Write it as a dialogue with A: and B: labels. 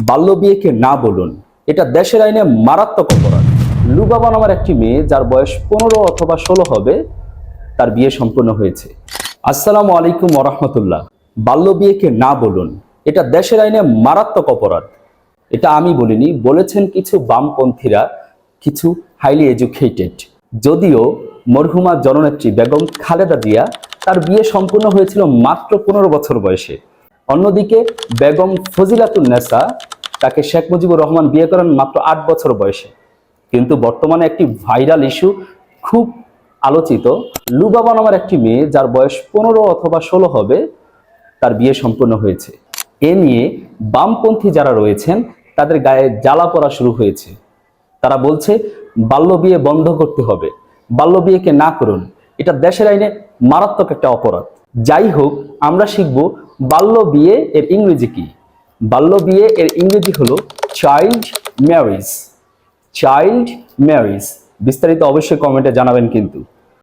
A: বাল্য বিয়েকে না বলুন, এটা দেশের আইনে মারাত্মক অপরাধ। লুবাবা নামের একটি মেয়ে, যার বয়স 15 অথবা 16 হবে, তার বিয়ে সম্পন্ন হয়েছে। আসসালামু আলাইকুম ওরহমতুল্লাহ। বাল্য বিয়েকে না বলুন, এটা দেশের আইনে মারাত্মক অপরাধ। এটা আমি বলিনি, বলেছেন কিছু বামপন্থীরা, কিছু হাইলি এডুকেটেড। যদিও মরহুমা জননেত্রী বেগম খালেদা জিয়া, তার বিয়ে সম্পূর্ণ হয়েছিল মাত্র 15 বছর বয়সে। অন্যদিকে বেগম ফজিলাতুন্নেসা, তাকে শেখ মুজিবুর রহমান বিয়ে করেন মাত্র 8 বছর বয়সে। কিন্তু বর্তমানে একটি ভাইরাল ইস্যু, খুব আলোচিত, লুবাবা নামের একটি মেয়ে, যার বয়স 15 অথবা 16 হবে, তার বিয়ে সম্পন্ন হয়েছে। এ নিয়ে বামপন্থী যারা রয়েছেন, তাদের গায়ে জ্বালা পড়া শুরু হয়েছে। তারা বলছে বাল্য বিয়ে বন্ধ করতে হবে, বাল্য বিয়েকে না করুন, এটা দেশের আইনে মারাত্মক একটা অপরাধ। যাই হোক, আমরা শিখব বাল্য বিয়ে এর ইংরেজি কি। বাল্য বিয়ে এর ইংরেজি হলো চাইল্ড ম্যারেজ। Child marriage. বিস্তারিত অবশ্যই কমেন্টে জানাবেন কিন্তু।